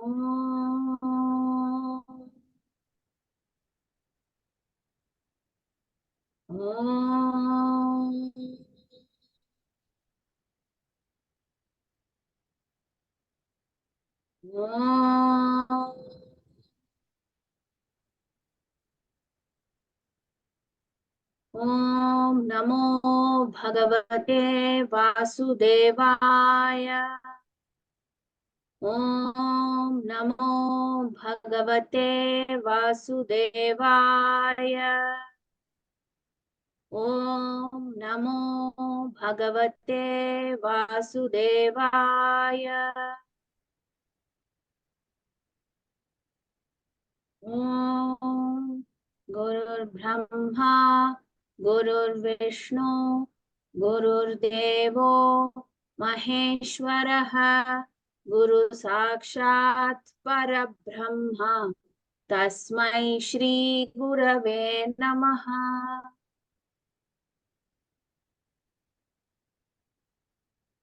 ॐ नमो भगवते वासुदेवाय। ॐ नमो भगवते वासुदेवाय। ॐ नमो भगवते वासुदेवाय। ॐ गुरुर्ब्रह्मा गुरुर्विष्णु गुरुर्देवो महेश्वरः गुरु साक्षात् परब्रह्म तस्मै श्री गुरवे नमः।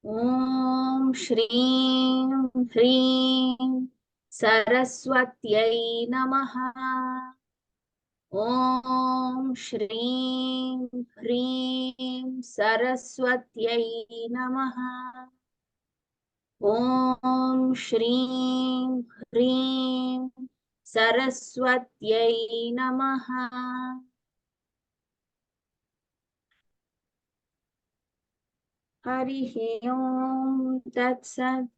ॐ श्रीं ह्रीं सरस्वत्यै नमः। ॐ श्रीं ह्रीं सरस्वत्यै नमः। ॐ श्रीं ह्रीं सरस्वत्यै नमः। हरिः ॐ तत्सत्।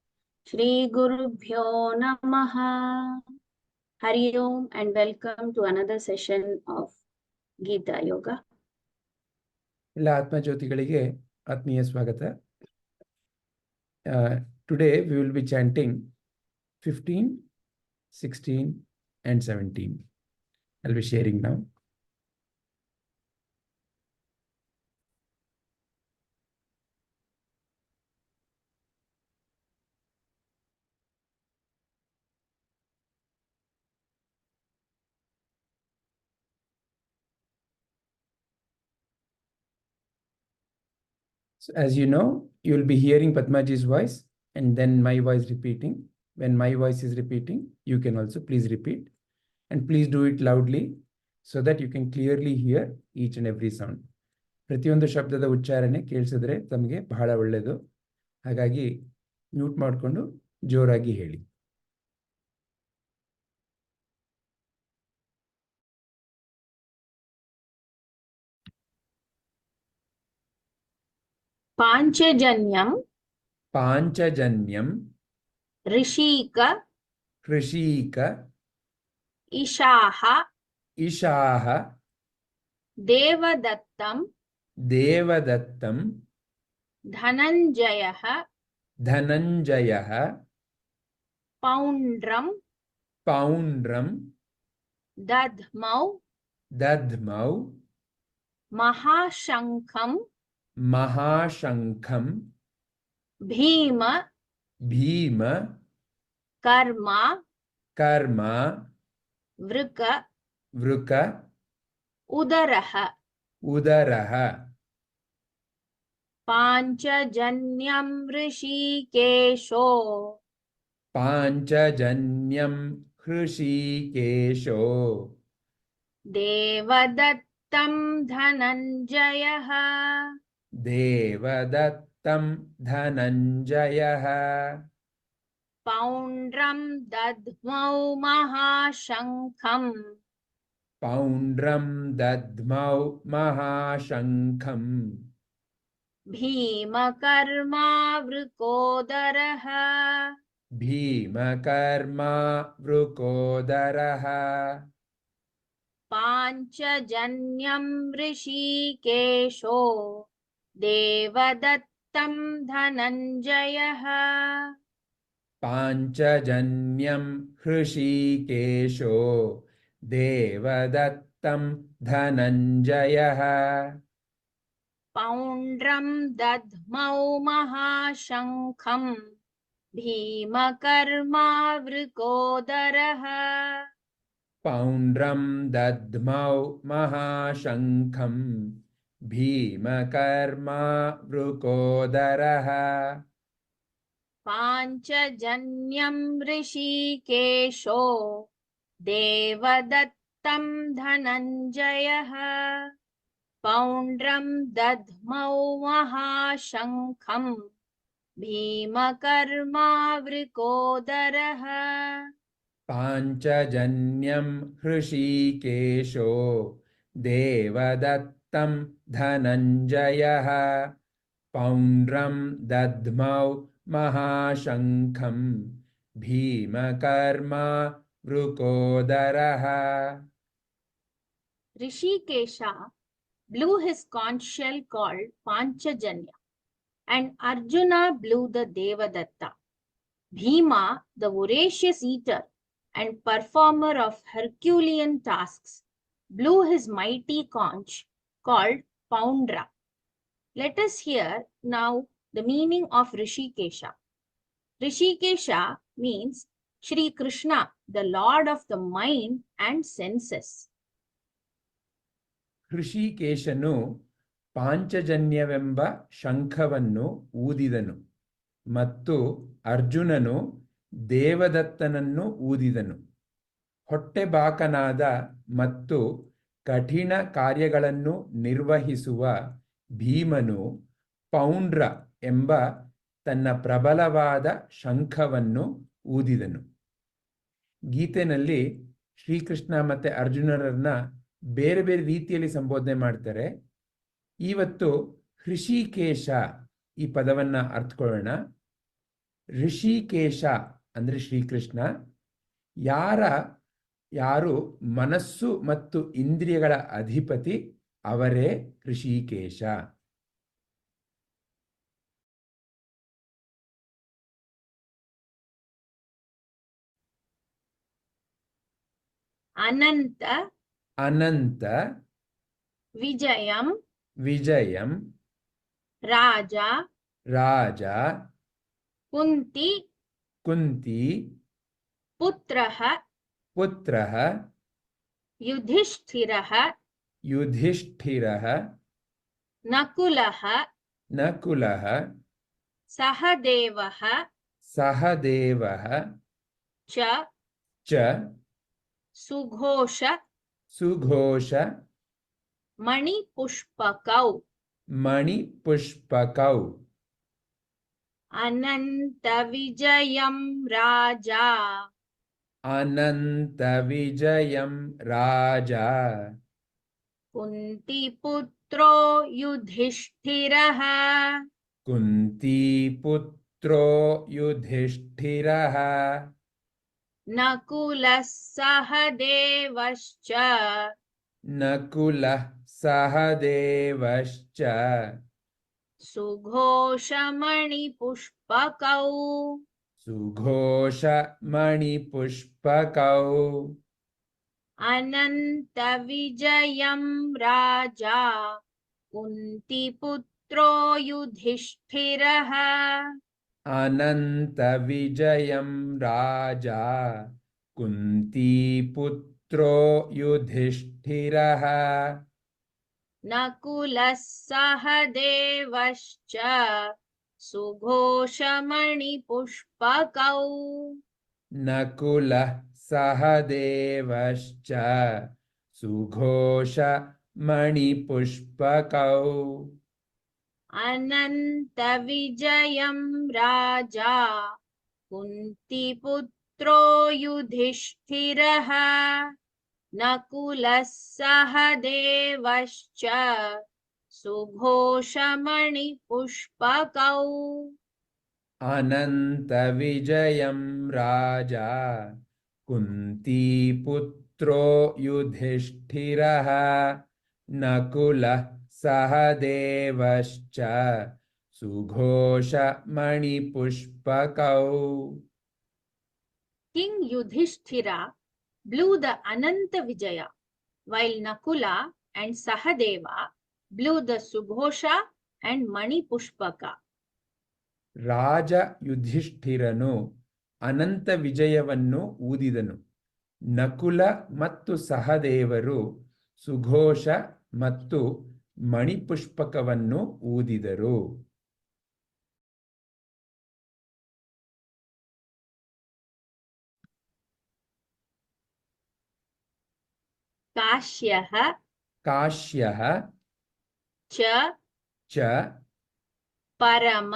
श्री गुरुभ्यो नमः। Hari Om and welcome to another session of Gita Yoga. ಎಲ್ಲ ಆತ್ಮಜ್ಯೋತಿಗಳಿಗೆ ಆತ್ಮೀಯ ಸ್ವಾಗತ. Today we will be chanting 15, 16 and 17. I'll be sharing now. So as you know, you will be hearing Padmaji's voice and then my voice repeating. When my voice is repeating, you can also please repeat. And please do it loudly so that you can clearly hear each and every sound. ಪ್ರತಿಯೊಂದು ಶಬ್ದದ ಉಚ್ಚಾರಣೆ ಕೇಳಿಸಿದ್ರೆ ತಮಗೆ ಬಹಳ ಒಳ್ಳೆಯದು. ಹಾಗಾಗಿ mute ಮಾಡಿಕೊಂಡು ಜೋರಾಗಿ ಹೇಳಿ. पांचजन्यम पांचजन्यम ऋषिक ऋषिक ईशाः ईशाः देवदत्तं देवदत्तं धनञ्जयः धनञ्जयः पौण्ड्रं पौण्ड्रं दध्मौ दध्मौ महाशङ्खं महाशङ्खं भीम भीम कर्म कर्म वृक वृक उदरः। उदरः पांचजन्यं ऋषिकेशो पांचजन्यं हृषीकेशो देवदत्तं धनञ्जयः देवदत्तं धनञ्जयः पौण्ड्रं दध्मौ महाशङ्खं पौण्ड्रं दध्मौ महाशङ्खं भीमकर्मावृकोदरः भीमकर्मा वृकोदरः पांचजन्यं ऋषिकेशो देवदत्तं धनञ्जयः पांचजन्यं हृषीकेशो देवदत्तं धनञ्जयः पौण्ड्रं दध्मौ महाशङ्खं भीमकर्मावृकोदरः पौण्ड्रं दध्मौ महाशङ्खं भीमकर्मा वृकोदरः पाञ्चजन्यं ऋषिकेशो देवदत्तं धनञ्जयः पौण्ड्रं दध्मौ महाशङ्खं भीमकर्मावृकोदरः पाञ्चजन्यं हृषीकेशो देवदत्तं धनञ्जयः पौण्ड्रं दध्मौ महाशङ्खं भीमकर्मा वृकोदरः. Rishikesha blew his conch shell called Panchajanya, and Arjuna blew the Devadatta. Bhima, the voracious eater and performer of Herculean tasks, blew his mighty conch called Poundra. Let us hear now the meaning of Rishikesha. Rishikesha means Shri Krishna, the Lord of the mind and senses. ಹೃಷಿಕೇಶನು ಪಾಂಚಜನ್ಯವೆಂಬ ಶಂಖವನ್ನು ಊದಿದನು ಮತ್ತು ಅರ್ಜುನನು ದೇವದತ್ತನನ್ನು ಊದಿದನು. ಹೊಟ್ಟೆಬಾಕನಾದ ಮತ್ತು ಕಠಿಣ ಕಾರ್ಯಗಳನ್ನು ನಿರ್ವಹಿಸುವ ಭೀಮನು ಪೌಂಡ್ರ ಎಂಬ ತನ್ನ ಪ್ರಬಲವಾದ ಶಂಖವನ್ನು ಊದಿದನು. ಗೀತೆನಲ್ಲಿ ಶ್ರೀಕೃಷ್ಣ ಮತ್ತು ಅರ್ಜುನರನ್ನ ಬೇರೆ ಬೇರೆ ರೀತಿಯಲ್ಲಿ ಸಂಬೋಧನೆ ಮಾಡ್ತಾರೆ. ಇವತ್ತು ಹೃಷಿಕೇಶ ಈ ಪದವನ್ನ ಅರ್ಥಕೊಳ್ಳೋಣ. ಋಷಿಕೇಶ ಅಂದ್ರೆ ಶ್ರೀಕೃಷ್ಣ. ಯಾರು ಮನಸ್ಸು ಮತ್ತು ಇಂದ್ರಿಯಗಳ ಅಧಿಪತಿ ಅವರೇ ಋಷಿಕೇಶ. ಅನಂತ ಅನಂತ ವಿಜಯಂ ವಿಜಯಂ ರಾಜ ರಾಜ ಕುಂತಿ ಕುಂತಿ ಪುತ್ರಃ ಪುತ್ರಃ ಯುಧಿಷ್ಠಿರಃ ಯುಧಿಷ್ಠಿರಃ ನಕುಲಃ ನಕುಲಃ ಸಹದೇವಃ ಸಹದೇವಃ ಚ ಚ ಸುಘೋಷ ಸುಘೋಷ ಮಣಿಪುಷ್ಪಕೌ ಮಣಿಪುಷ್ಪಕೌ. ಅನಂತ ವಿಜಯಂ ರಾಜ ಅನಂತ ವಿಜಯಂ ರಾಜ ಕುಂತಿಪುತ್ರೋ ಯುಧಿಷ್ಠಿರಃ ಕುಂತಿಪುತ್ರೋ ಯುಧಿಷ್ಠಿರಃ ನಕುಲಃ ಸಹದೇವಶ್ಚ ನಕುಲಃ ಸಹದೇವಶ್ಚ ಸುಘೋಷಮಣಿಪುಷ್ಪಕೌ ಸುಘೋಷ ಮಣಿಪುಷ್ಪಕೌ. ಅನಂತ ವಿಜಯಂ ರಾಜ ಕುಂತಿಪುತ್ರೋ ಯುಧಿಷ್ಠಿರಃ ಅನಂತ ವಿಜಯಂ ರಾಜ ಕುಂತಿಪುತ್ರೋ ಯುಧಿಷ್ಠಿರಃ ನಕುಲಃ ಸಹದೇವಶ್ಚ ಸುಘೋಷಮಣಿಪುಷ್ಪಕೌ ನಕುಲಃ ಸಹದೇವಶ್ಚ ಸುಘೋಷ ಮಣಿಪುಷ್ಪಕೌ. ಅನಂತ ವಿಜಯಂ ರಾಜ ಕುಂತಿಪುತ್ರೋ ಯುಧಿಷ್ಠಿರಃ ನಕುಲಃ ಸಹದೇವಶ್ಚ ಸುಘೋಷಮಣಿಪುಷ್ಪಕೌ. ಅನಂತ ವಿಜಯಂ ರಾಜ ಕುಂತಿಪುತ್ರೋ ಯುಧಿಷ್ಠಿರಃ ನಕುಲಃ ಸಹದೇವಶ್ಚ ಸುಘೋಷ ಮಣಿಪುಷ್ಪಕೌ. King Yudhishthira blew the Ananta Vijaya, while Nakula and Sahadeva blew the Sughosha and Mani Pushpaka. ರಾಜ ಯುಧಿಷ್ಠಿರನು ಅನಂತ ವಿಜಯವನ್ನು ಊದಿದನು. ನಕುಲ ಮತ್ತು ಸಹದೇವರು ಸುಘೋಷ ಮತ್ತು ಮಣಿಪುಷ್ಪಕವನ್ನು ಊದಿದರು. काश्यः काश्यः च च परम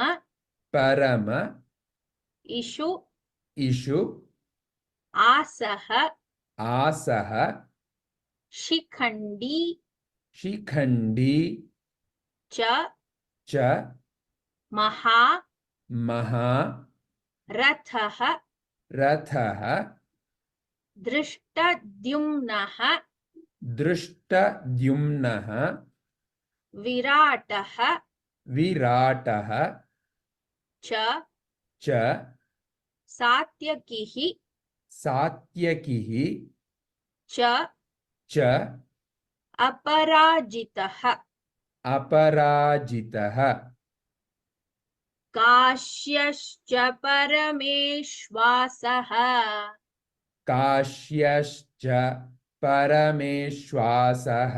परम इषु इषु आसः आसः शिखण्डी शिखण्डी च च महा महा रथः रथः दृष्टद्युम्नः दृष्टद्युम्नः विराटः विराटः च च सात्यकिः सात्यकिः च च अपराजितः अपराजितः काश्यश्च परमेश्वासः काश्यश्च परमेश्वासः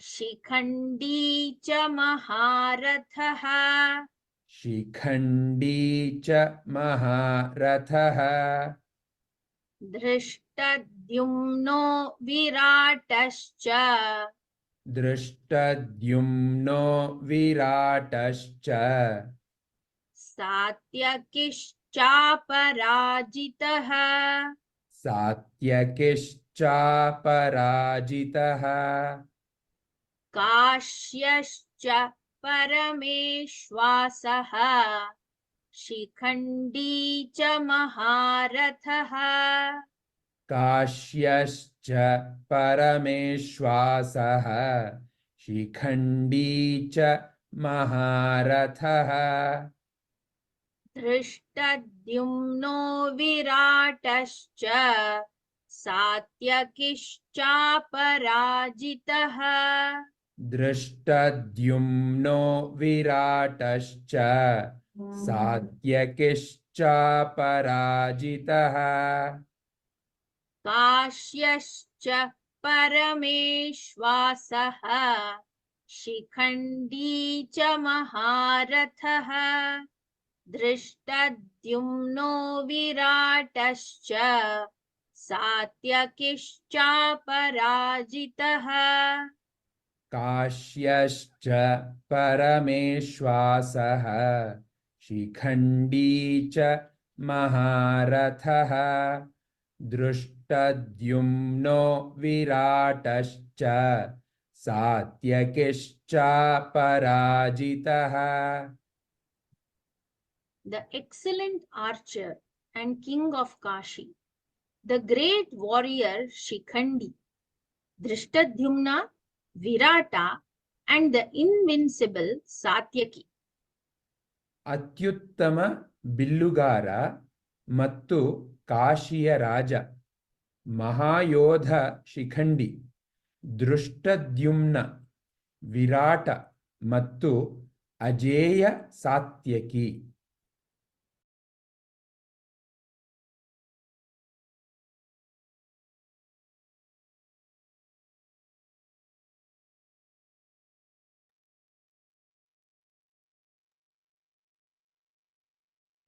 शिखण्डी च महारथः शिखण्डी च महारथः धृष्टद्युम्नो विराटश्च दृष्टद्युम्नो विराटश्च सात्यकिश्चापराजितः सात्यकिश्चापराजितः काश्यश्च परमेश्वासः शिखण्डी च महारथः काश्यश्च परमेश्वासः शिखण्डी च महारथः धृष्टद्युम्नो विराटश्च सात्यकिश्चापराजितः दृष्टद्युम्नो विराटश्च सात्यकिश्चापराजितः काश्यश्च परमेश्वासः शिखण्डी च महारथः धृष्टद्युम्नो विराटश्च सात्यकिश्चापराजितः काश्यश्च परमेश्वासः शिखण्डी च महारथः दृष्टद्युम्नो विराटश्च सात्यकिश्चापराजितः The excellent archer and king of Kashi, the great warrior Shikhandi, Drishtadhyumna, Virata, and the invincible Satyaki. ಅತ್ಯುತ್ತಮ ಬಿಲ್ಲುಗಾರ ಮತ್ತು ಕಾಶಿಯ ರಾಜ ಮಹಾಯೋಧ ಶಿಖಂಡಿ ದೃಷ್ಟದ್ಯುಮ್ನ ವಿರಾಟ ಮತ್ತು ಅಜೇಯ ಸಾತ್ಯಕಿ.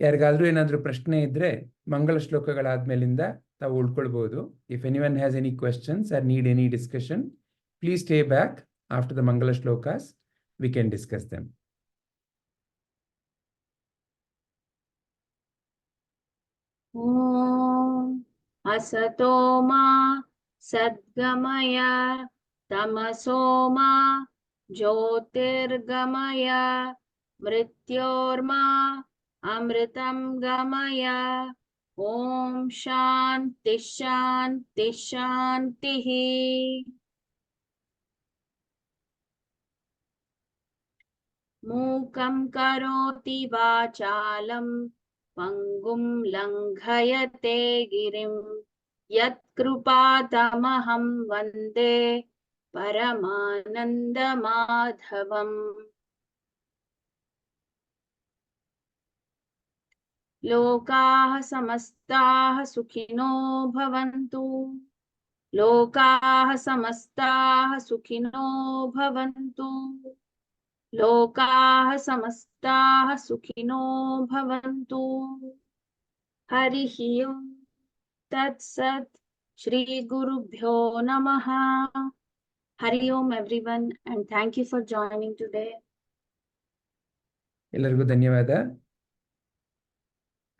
ಯಾರಿಗಾದ್ರೂ ಏನಾದ್ರೂ ಪ್ರಶ್ನೆ ಇದ್ರೆ ಮಂಗಳ ಶ್ಲೋಕಗಳಾದ್ಮೇಲಿಂದ ತಾವು ಉಳ್ಕೊಳ್ಬಹುದು. If anyone has any questions or need any discussion, please stay back after the mangala shlokas. We can discuss them. ಓಂ ಅಸತೋ ಮಾ ಸದ್ಗಮಯ ತಮಸೋ ಮಾ ಜ್ಯೋತಿರ್ಗಮಯ ಮೃತ್ಯೋರ್ಮಾ ಅಮೃತಂ ಗಮಯ. ಓಂ ಶಾಂತಿ ಶಾಂತಿ ಶಾಂತಿ. ಮೂಕಂ ಕರೋತಿ ವಾಚಾಲಂ ಪಂಗುಂ ಲಂಘಯತೆ ಗಿರಿಂ ಯತ್ಕೃಪಾತಮಹಂ ವಂದೇ ಪರಮಾನಂದ ಮಾಧವಂ. ಲೋಕಾಃ ಸಮಸ್ತಾಃ ಸುಖಿನೋ ಭವಂತು. ಲೋಕಾಃ ಸಮಸ್ತಾಃ ಸುಖಿನೋ ಭವಂತು. ಲೋಕಾಃ ಸಮಸ್ತಾಃ ಸುಖಿನೋ ಭವಂತು. ಹರಿಃ ಓಂ ತತ್ಸತ್. Shri Gurubhyo Namaha. Hari Om everyone, and thank you for joining today. ಎಲ್ಲರಿಗೂ ಧನ್ಯವಾದ.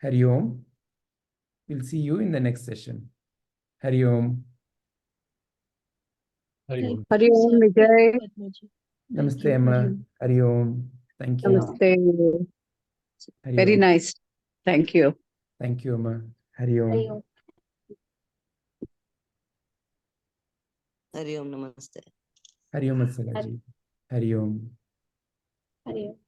Hari Om. We'll see you in the next session. Hari Om. Hari Om. Hari Om, Vijay. Namaste, Amma. Hari Om. Thank you. Namaste. Hari Very Om. nice. Thank you. Thank you, Amma. Hari Om. Hari Om. Hari Om, namaste. Hari Om, Assalaji. Hari Om. Hari Om.